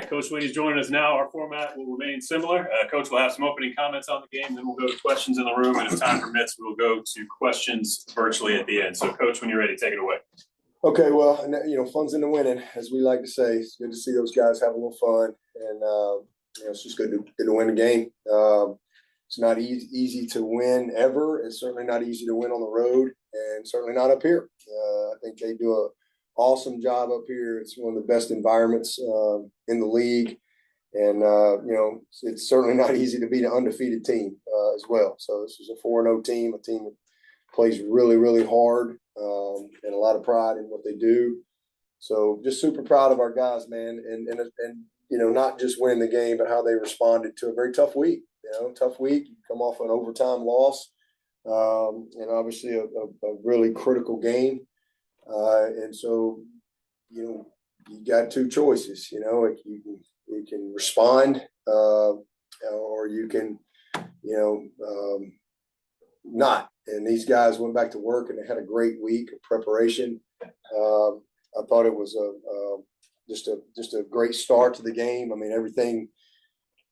Coach Swinney is joining us now. Our format will remain similar. Coach will have some opening comments on the game, then we'll go to questions in the room, and if time permits, we'll go to questions virtually at the end. So, Coach, when you're ready, take it away. Okay, well, fun's in the winning, as we like to say. It's good to see those guys have a little fun, and it's just good to win the game. It's not easy to win ever. It's certainly not easy to win on the road, and certainly not up here. I think they do an awesome job up here. It's one of the best environments in the league, and it's certainly not easy to beat an undefeated team as well. So this is a 4-0 team, a team that plays really, really hard, and a lot of pride in what they do. So just super proud of our guys, man, and not just winning the game, but how they responded to a very tough week. Tough week. You come off an overtime loss, and obviously a really critical game. And so, you got two choices. You can respond, or you can, not. And these guys went back to work, and they had a great week of preparation. I thought it was just a great start to the game. I mean, everything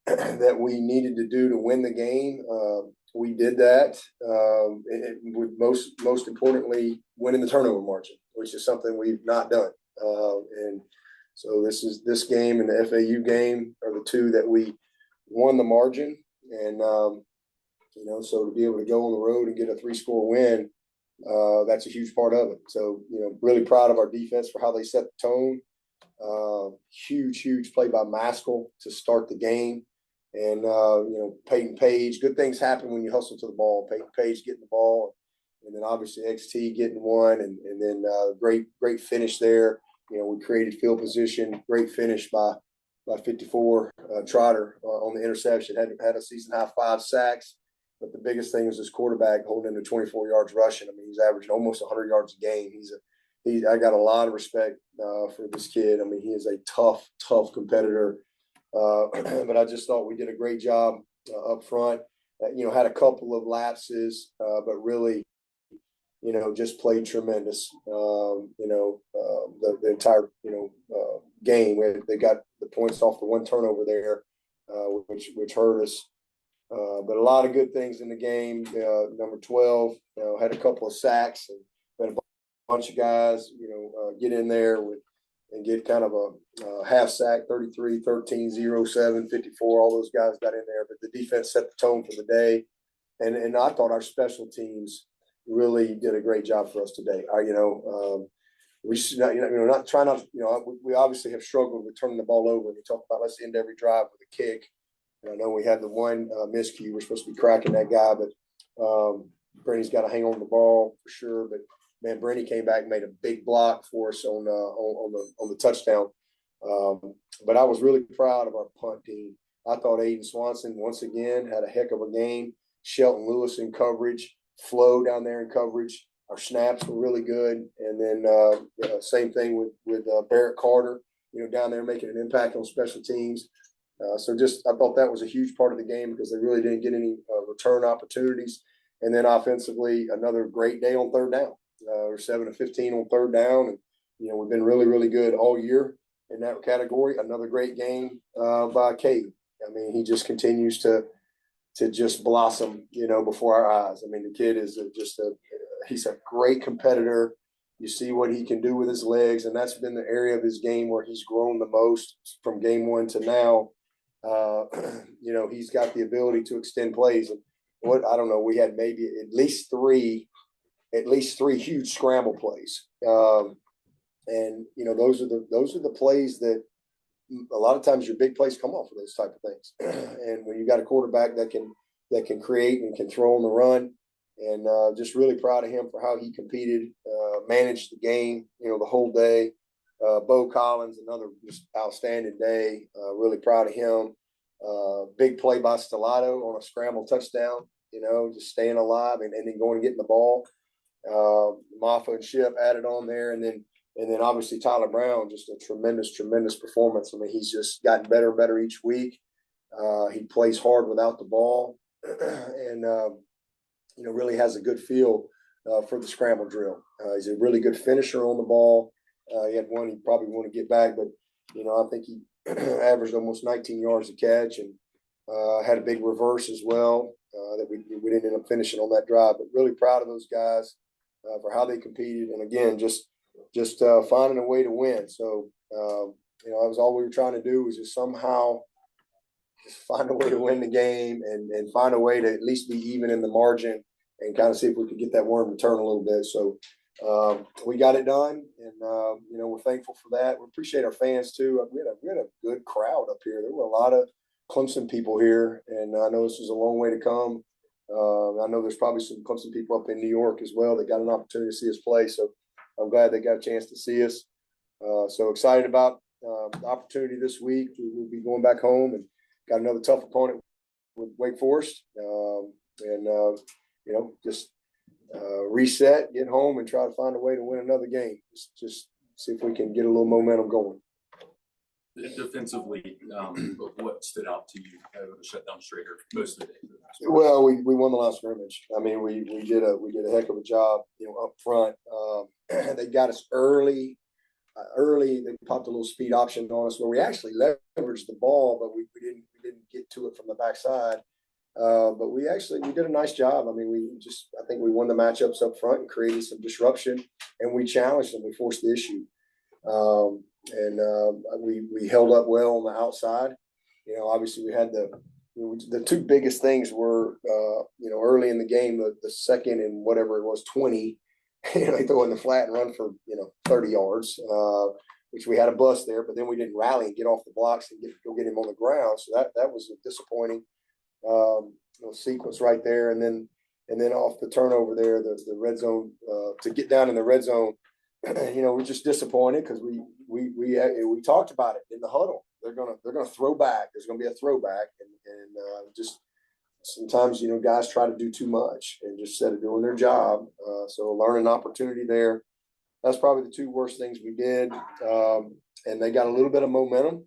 that we needed to do to win the game, we did that. With most importantly, winning the turnover margin, which is something we've not done. And so this game and the FAU game are the two that we won the margin. And so to be able to go on the road and get a 3-score win, that's a huge part of it. So, really proud of our defense for how they set the tone. Huge play by Maskell to start the game. And, Peyton Page, good things happen when you hustle to the ball. Peyton Page getting the ball, and then obviously XT getting one, and then great finish there. We created field position, great finish by 54 Trotter on the interception. Had a season-high 5 sacks. But the biggest thing is this quarterback holding him to 24 yards rushing. I mean, he's averaging almost 100 yards a game. I got a lot of respect for this kid. I mean, he is a tough competitor. But I just thought we did a great job up front. Had a couple of lapses, but really, just played tremendous. The entire game. They got the points off the one turnover there, which hurt us. But a lot of good things in the game. Number 12, had a couple of sacks, and had a bunch of guys, get in there and get kind of a half sack, 33, 13, 0, 7, 54. All those guys got in there, but the defense set the tone for the day. And I thought our special teams really did a great job for us today. We obviously have struggled with turning the ball over. We talk about let's end every drive with a kick. And I know we had the one miscue. We're supposed to be cracking that guy, but Brenny's got to hang on to the ball for sure. But man, Brenny came back and made a big block for us on the touchdown. But I was really proud of our punt team. I thought Aiden Swanson once again had a heck of a game. Shelton Lewis in coverage, Flo down there in coverage. Our snaps were really good, and then same thing with Barrett Carter, down there making an impact on special teams. So I thought that was a huge part of the game because they really didn't get any return opportunities. And then offensively, another great day on third down. We're 7 of 15 on third down, and we've been really, really good all year in that category. Another great game by Cade. I mean, he just continues to just blossom, before our eyes. I mean, the kid is he's a great competitor. You see what he can do with his legs, and that's been the area of his game where he's grown the most from game one to now. He's got the ability to extend plays. And we had maybe at least three huge scramble plays. And those are the plays that a lot of times your big plays come off of those type of things. And when you got a quarterback that can create and can throw on the run, and just really proud of him for how he competed, managed the game, the whole day. Bo Collins, another just outstanding day. Really proud of him. Big play by Stellato on a scramble touchdown, just staying alive and then going and getting the ball. Maffa and Ship added on there. And then obviously Tyler Brown, just a tremendous performance. I mean, he's just gotten better and better each week. He plays hard without the ball and, really has a good feel for the scramble drill. He's a really good finisher on the ball. He had one he probably want to get back, but I think averaged almost 19 yards a catch, and had a big reverse as well that we didn't end up finishing on that drive. But really proud of those guys for how they competed, and again, just finding a way to win. So that was all we were trying to do, was just somehow just find a way to win the game and find a way to at least be even in the margin and kind of see if we could get that worm to turn a little bit. So we got it done, and we're thankful for that. We appreciate our fans too. We had a good crowd up here. There were a lot of Clemson people here, and I know this is a long way to come. I know there's probably some Clemson people up in New York as well that got an opportunity to see us play. So I'm glad they got a chance to see us. So excited about the opportunity this week. We'll be going back home and got another tough opponent with Wake Forest. Just reset, get home, and try to find a way to win another game. Just see if we can get a little momentum going. Defensively, what stood out to you to shut down Schrader most of the day? Well, we won the last scrimmage. I mean, we did a heck of a job, up front. They got us early. They popped a little speed option on us where we actually leveraged the ball, but we didn't get to it from the backside. But we did a nice job. I mean, I think we won the matchups up front and created some disruption, and we challenged them. We forced the issue. We held up well on the outside. Obviously we had the two biggest things were, early in the game, the second and whatever it was, 20, they throw in the flat and run for, 30 yards, which we had a bust there, but then we didn't rally and get off the blocks and go get him on the ground. So that was disappointing, sequence right there. And then off the turnover there, the red zone, to get down in the red zone, we're just disappointed because we talked about it in the huddle. They're gonna throw back. There's gonna be a throwback, and just sometimes guys try to do too much and just instead of doing their job. So a learning opportunity there. That's probably the two worst things we did. And they got a little bit of momentum,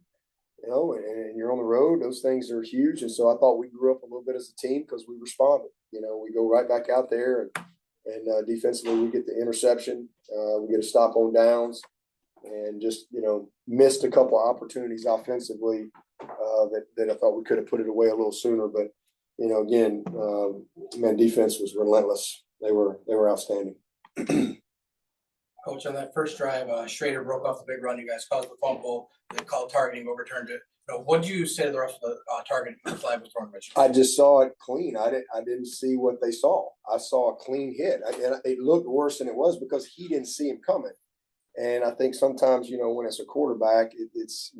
and you're on the road. Those things are huge. And so I thought we grew up a little bit as a team because we responded. We go right back out there and defensively we get the interception. We get a stop on downs, and just missed a couple of opportunities offensively that I thought we could have put it away a little sooner. But again, defense was relentless. They were outstanding. Coach, on that first drive, Schrader broke off the big run. You guys caused the fumble. They called targeting, overturned it. What did you say to the rest of the target when the flag was thrown? I just saw it clean. I didn't see what they saw. I saw a clean hit. And it looked worse than it was because he didn't see him coming. And I think sometimes, when it's a quarterback, it's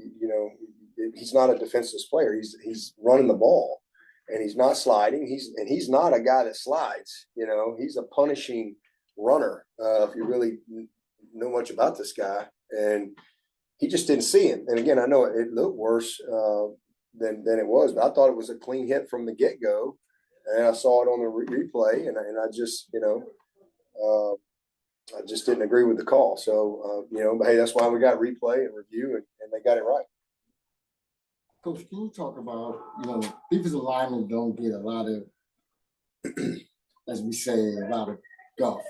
he's not a defensive player. He's running the ball, and he's not sliding. He's not a guy that slides. He's a punishing runner. If you really know much about this guy, and he just didn't see him. And again, I know it looked worse than it was, but I thought it was a clean hit from the get go, and I saw it on the replay, and I just I just didn't agree with the call. So but hey, that's why we got replay and review, and they got it right. Coach, can you talk about defensive linemen don't get a lot of, as we say, a lot of guff.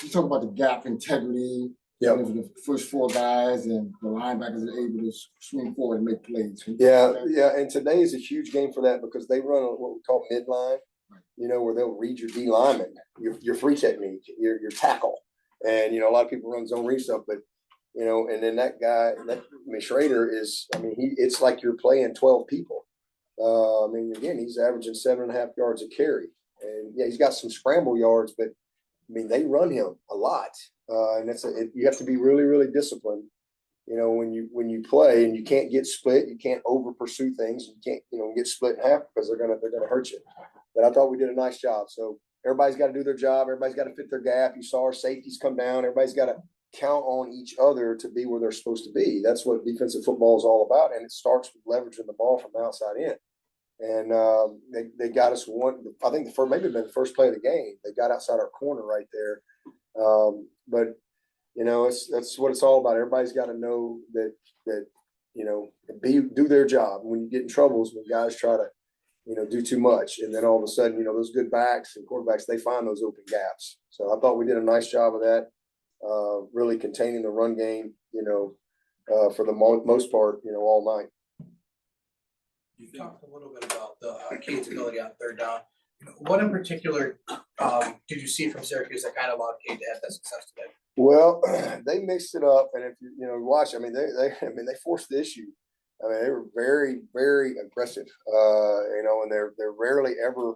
You talk about the gap integrity. Yeah, the first four guys and the linebackers are able to swing forward and make plays. Yeah. And today is a huge game for that because they run what we call midline, where they'll read your D lineman, your free technique, your tackle. And, a lot of people run zone read stuff, but, and then that guy, Schrader is, it's like you're playing 12 people. Again, he's averaging 7.5 yards a carry. And, yeah, he's got some scramble yards, but, they run him a lot. And you have to be really, really disciplined, when you play, and you can't get split, you can't over pursue things, you can't, get split in half because they're gonna hurt you. But I thought we did a nice job. So everybody's got to do their job. Everybody's got to fit their gap. You saw our safeties come down. Everybody's got to count on each other to be where they're supposed to be. That's what defensive football is all about, and it starts with leveraging the ball from the outside in. And they got us one. I think maybe the first play of the game. They got outside our corner right there. But that's what it's all about. Everybody's got to know that do their job. When you get in troubles, when guys try to do too much, and then all of a sudden those good backs and quarterbacks, they find those open gaps. So I thought we did a nice job of that, really containing the run game. For the most part, all night. You talked a little bit about the Cade's ability on third down. What in particular did you see from Syracuse that kind of allowed Cade to have that success today? Well, they mixed it up, and if you watch, I mean, they forced the issue. I mean, they were very, very aggressive, and they're rarely ever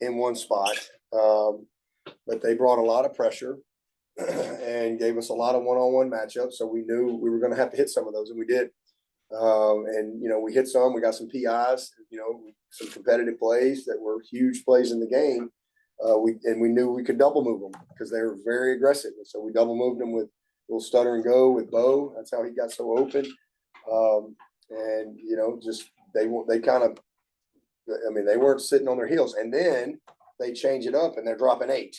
in one spot. But they brought a lot of pressure and gave us a lot of one-on-one matchups. So we knew we were going to have to hit some of those, and we did. We hit some. We got some PIs, some competitive plays that were huge plays in the game. We knew we could double move them because they were very aggressive. And so we double moved them with a little stutter and go with Bo. That's how he got so open. They kind of, I mean, they weren't sitting on their heels. And then they change it up and they're dropping 8.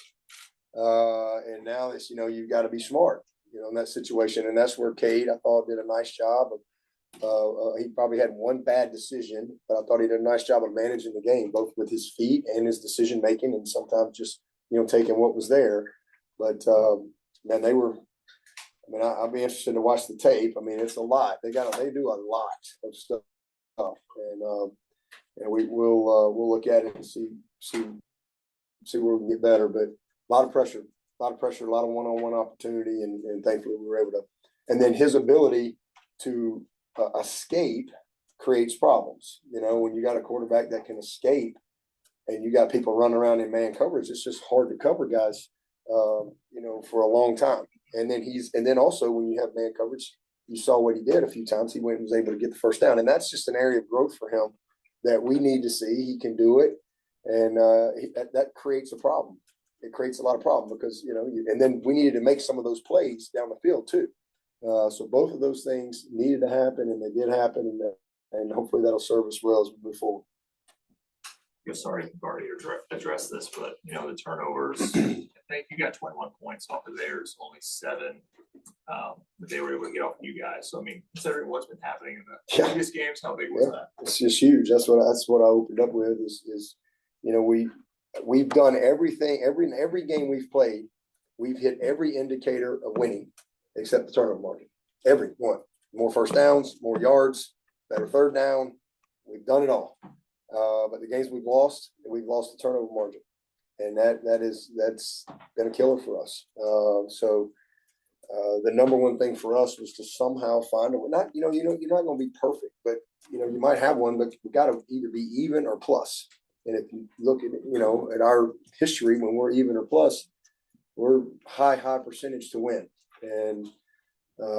And now it's, you've got to be smart, in that situation. And that's where Cade, I thought, did a nice job of. He probably had one bad decision, but I thought he did a nice job of managing the game, both with his feet and his decision making, and sometimes just taking what was there. But man, they were. I mean, I'll be interested to watch the tape. I mean, it's a lot. They do a lot of stuff, and we'll look at it and see where we can get better. But a lot of pressure, a lot of one-on-one opportunity, and thankfully we were able to. And then his ability to escape creates problems. When you got a quarterback that can escape and you got people running around in man coverage, it's just hard to cover guys, for a long time. And then also when you have man coverage, you saw what he did a few times. He went and was able to get the first down. And that's just an area of growth for him that we need to see. He can do it. And that creates a problem. It creates a lot of problem because, and then we needed to make some of those plays down the field too. So both of those things needed to happen, and they did happen, and hopefully that'll serve us well as we move forward. Sorry, you've already addressed this, but the turnovers. I think you got 21 points off of theirs, only 7. But they were able to get off you guys. So I mean, considering what's been happening in the previous games, how big was that? It's just huge. That's what I opened up with. Is we've done everything. Every game we've played, we've hit every indicator of winning except the turnover margin. Every one. More first downs, more yards, better third down. We've done it all. But the games we've lost the turnover margin, and that's been a killer for us. The number one thing for us was to somehow find a way. Not you're not going to be perfect, but you might have one, but you got to either be even or plus. And if you look at at our history, when we're even or plus, we're high percentage to win. And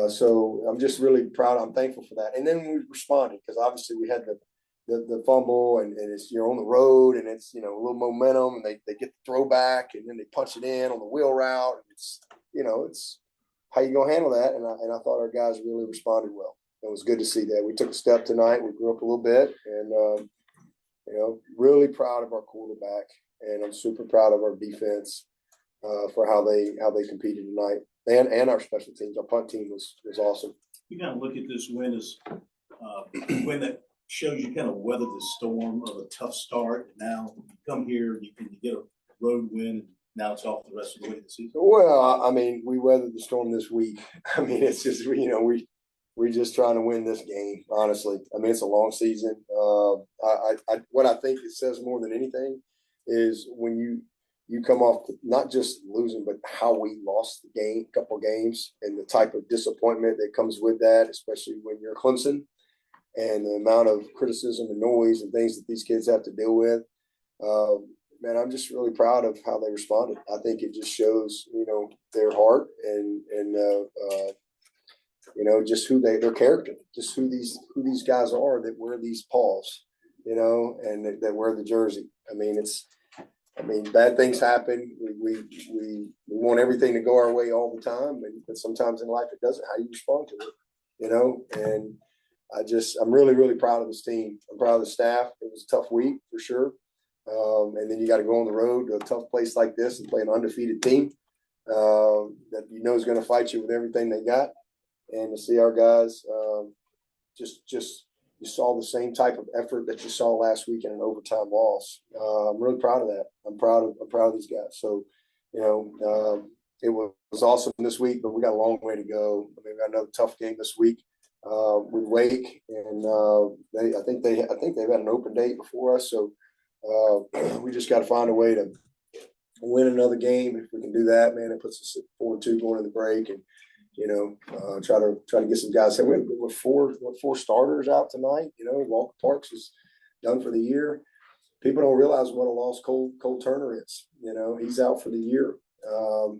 so I'm just really proud. I'm thankful for that. And then we responded because obviously we had the fumble and it's on the road and it's a little momentum and they get the throwback and then they punch it in on the wheel route. And it's how you gonna handle that. And I thought our guys really responded well. It was good to see that. We took a step tonight. We grew up a little bit and really proud of our quarterback, and I'm super proud of our defense for how they competed tonight. And our special teams, our punt team was awesome. You kind of look at this win as a win that shows you kind of weathered the storm of a tough start. And now you come here, you get a road win, and now it's off the rest of the way of the season. Well, I mean, we weathered the storm this week. I mean, it's just we're just trying to win this game. Honestly, I mean, it's a long season. What I think it says more than anything is when you come off not just losing, but how we lost the couple games, and the type of disappointment that comes with that, especially when you're Clemson, and the amount of criticism and noise and things that these kids have to deal with. Man, I'm just really proud of how they responded. I think it just shows, their heart and just their character, just who these guys are that wear these paws, and that wear the jersey. I mean, bad things happen. We want everything to go our way all the time, but sometimes in life it doesn't. How you respond to it, And I'm really, really proud of this team. I'm proud of the staff. It was a tough week for sure, and then you got to go on the road to a tough place like this and play an undefeated team that is going to fight you with everything they got, and to see our guys just. You saw the same type of effort that you saw last week in an overtime loss. I'm really proud of that. I'm proud of these guys. So, it was awesome this week, but we got a long way to go. I mean, we got another tough game this week. with Wake, and I think they've had an open date before us. So we just got to find a way to win another game. If we can do that, man, it puts us at 4-2 going to the break, and try to get some guys. We're four starters out tonight. Walker Parks is done for the year. People don't realize what a loss Cole Turner is. He's out for the year.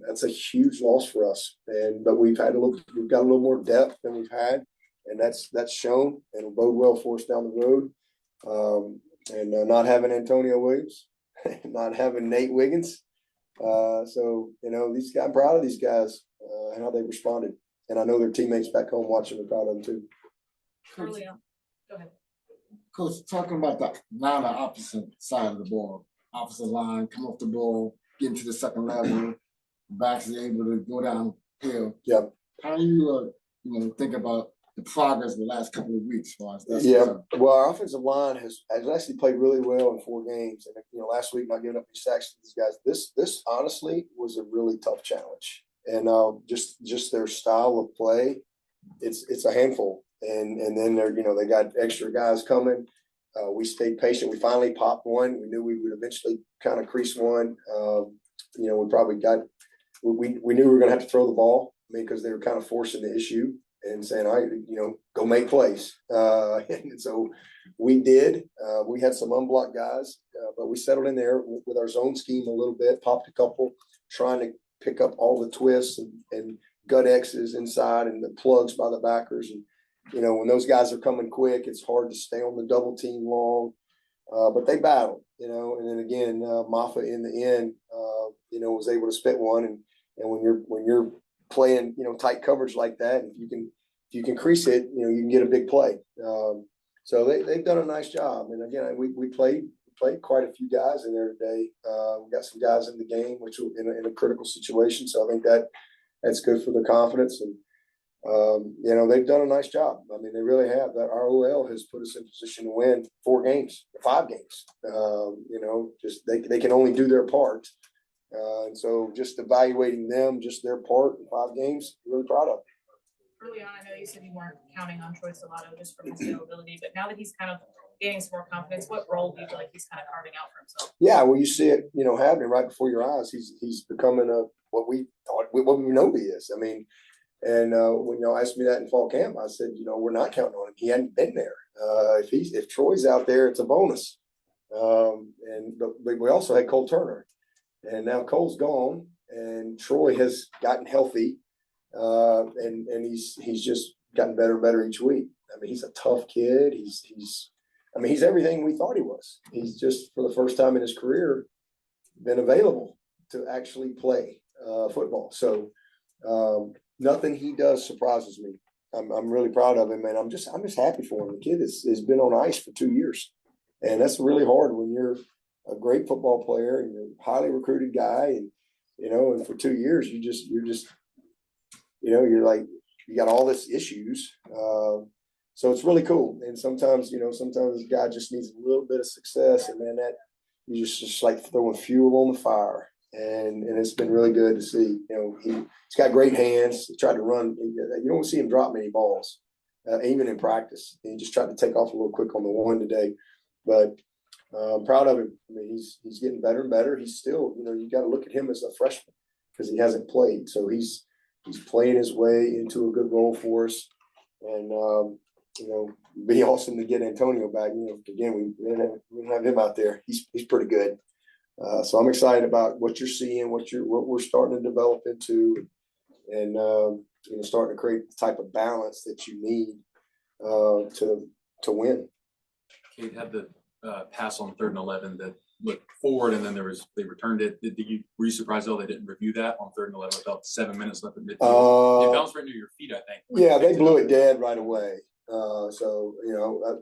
That's a huge loss for us. But we've got a little more depth than we've had, and that's shown, and it'll bode well for us down the road. Not having Antonio Williams, not having Nate Wiggins. These guys, I'm proud of these guys and how they responded. And I know their teammates back home watching are proud of them too. Early on. Go ahead. Coach, talking about the opposite side of the ball, opposite line, come off the ball, get into the second level, backs are able to go downhill. Yeah. How do you think about the progress of the last couple of weeks? Well, our offensive line has actually played really well in 4 games, and last week not giving up any sacks to these guys. This honestly was a really tough challenge, and just their style of play, it's a handful. And then they got extra guys coming. We stayed patient. We finally popped one. We knew we would eventually kind of crease one. We knew we were going to have to throw the ball, because they were kind of forcing the issue and saying, all right, go make plays. And so we did. We had some unblocked guys, but we settled in there with our zone scheme a little bit, popped a couple, trying to pick up all the twists and gut X's inside and the plugs by the backers. And when those guys are coming quick, it's hard to stay on the double team long. But they battled, and then again, Maffa in the end, was able to spit one. And when you're playing, tight coverage like that, if you can crease it, you can get a big play. So they've done a nice job. And again, we played quite a few guys in there today. We got some guys in the game, which were in a critical situation. So I think that's good for their confidence. And they've done a nice job. I mean, they really have. That our OL has put us in position to win 5 games. Just they can only do their part. And so just evaluating them, just their part in 5 games, really proud of. Early on, I know you said you weren't counting on Troy Stellato just from his availability, but now that he's kind of gaining some more confidence, what role do you feel like he's kind of carving out for himself? Yeah, well, you see it, happening right before your eyes. He's becoming what we know he is. I mean, and when y'all asked me that in fall camp, I said, we're not counting on him. He hadn't been there. If Troy's out there, it's a bonus. But we also had Cole Turner, and now Cole's gone, and Troy has gotten healthy, and he's just gotten better and better each week. I mean, he's a tough kid. He's everything we thought he was. He's just, for the first time in his career, been available to actually play football. So nothing he does surprises me. I'm really proud of him, and I'm just happy for him. The kid has been on ice for 2 years, and that's really hard when you're a great football player and you're a highly recruited guy, and and for 2 years you're like, you got all this issues. So it's really cool. And sometimes a guy just needs a little bit of success, and then that you just like throwing fuel on the fire. And it's been really good to see. He's got great hands. He tried to run. You don't see him drop many balls, even in practice. He just tried to take off a little quick on the one today. But I'm proud of him. I mean, he's getting better and better. He's still, you got to look at him as a freshman because he hasn't played. So he's playing his way into a good role for us. And it'd be awesome to get Antonio back. Again, we don't have him out there. He's pretty good. So I'm excited about what you're seeing, what we're starting to develop into, and starting to create the type of balance that you need to win. Kate had the pass on 3rd and 11 that looked forward, and then they returned it. Were you surprised though they didn't review that on 3rd and 11 about 7 minutes left at midfield? It bounced right near your feet, I think. Yeah, they blew it dead right away. So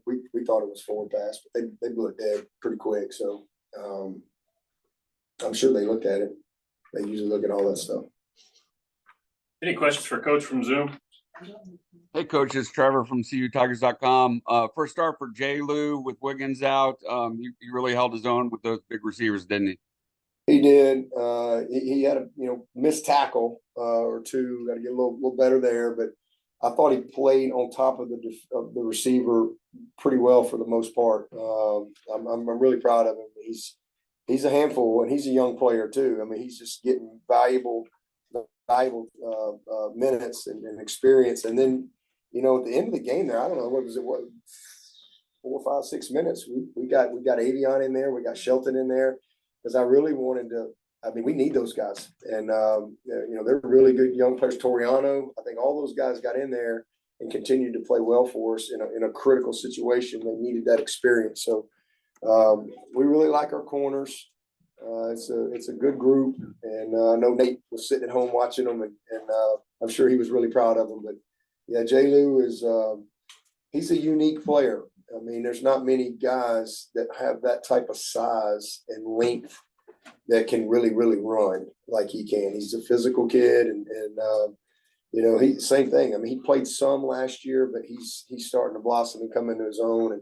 we thought it was forward pass, but they blew it dead pretty quick. So I'm sure they looked at it. They usually look at all that stuff. Any questions for Coach from Zoom? Hey, Coach, it's Trevor from CUTigers.com. First start for J. Lou with Wiggins out. He really held his own with those big receivers, didn't he? He did. He had a missed tackle or two. Got to get a little better there, but I thought he played on top of the receiver pretty well for the most part. I'm really proud of him. He's a handful, and he's a young player too. I mean, he's just getting valuable minutes and experience. And then, you know, at the end of the game there, I don't know, what 4, 5, 6 minutes. We got Avion in there, we got Shelton in there, because I really wanted to. I mean, we need those guys, and you know, they're really good young players. Toriano, I think all those guys got in there and continued to play well for us in a critical situation. They needed that experience, so we really like our corners. It's a good group, and I know Nate was sitting at home watching them, and I'm sure he was really proud of them. But yeah, J. Lou is he's a unique player. I mean, there's not many guys that have that type of size and length that can really run like he can. He's a physical kid, and you know, he same thing. I mean, he played some last year, but he's starting to blossom and come into his own, and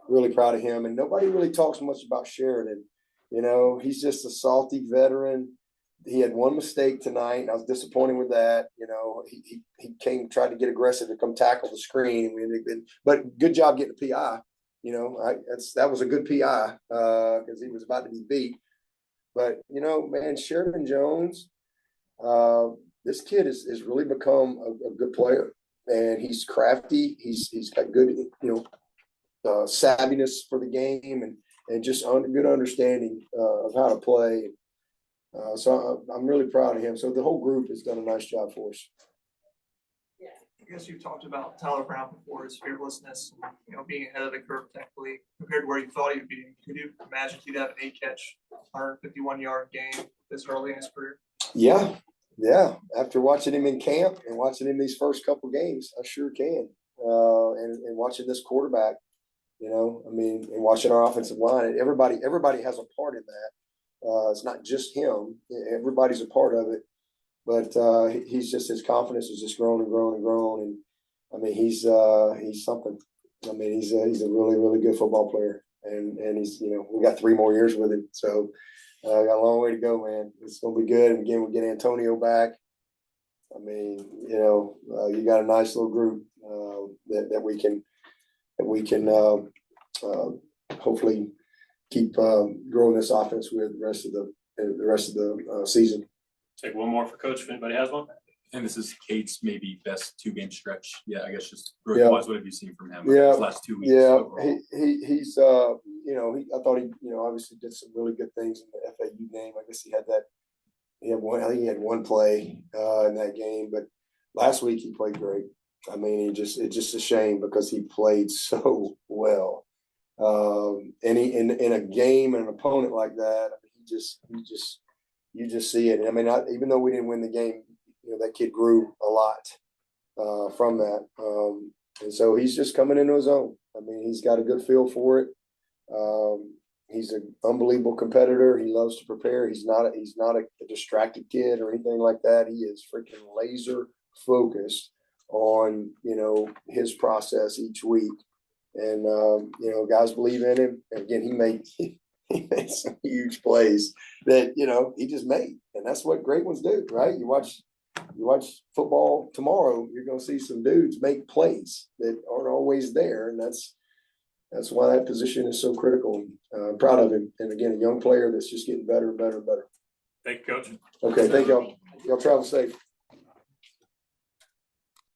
really proud of him. And nobody really talks much about Sheridan. You know, he's just a salty veteran. He had one mistake tonight, and I was disappointed with that. You know, he tried to get aggressive to come tackle the screen, but good job getting a PI. You know, that was a good PI because he was about to be beat. But, you know, man, Sheridan Jones, this kid has really become a good player, and he's crafty. He's got good, you know, savviness for the game, and just good understanding of how to play. So I'm really proud of him. So the whole group has done a nice job for us. I guess you talked about Tyler Brown before, his fearlessness, you know, being ahead of the curve technically compared to where you thought he'd be. Could you imagine he'd have an 8-catch, 151-yard game this early in his career? Yeah. After watching him in camp and watching him these first couple games, I sure can. And watching this quarterback, you know, I mean, and watching our offensive line, and everybody has a part in that. It's not just him; everybody's a part of it. But he's just, his confidence has just grown and grown and grown. And I mean, he's something. I mean, he's a really good football player, and he's, you know, we got 3 more years with him, so got a long way to go, man. It's gonna be good. And again, we get Antonio back. I mean, you know, you got a nice little group that we can hopefully keep growing this offense with the rest of the season. Take one more for Coach if anybody has one. And this is Cade's maybe best 2-game stretch. Yeah, I guess just Yeah. growth-wise, what have you seen from him Yeah. these last 2 weeks? Yeah, overall? he's you know, I thought he, you know, obviously did some really good things in the FAU game. I guess he had one. I think he had one play in that game, but last week he played great. I mean, it's just a shame because he played so well. And in a game and an opponent like that, I mean, you just see it. I mean, even though we didn't win the game, you know, that kid grew a lot from that. And so he's just coming into his own. I mean, he's got a good feel for it. He's an unbelievable competitor. He loves to prepare. He's not a distracted kid or anything like that. He is freaking laser focused on, you know, his process each week. And, you know, guys believe in him. And again, he made some huge plays that, you know, he just made. And that's what great ones do, right? You watch football tomorrow, you're going to see some dudes make plays that aren't always there. And that's why that position is so critical. I'm proud of him. And again, a young player that's just getting better and better and better. Thank you, Coach. Okay, thank y'all. Y'all travel safe.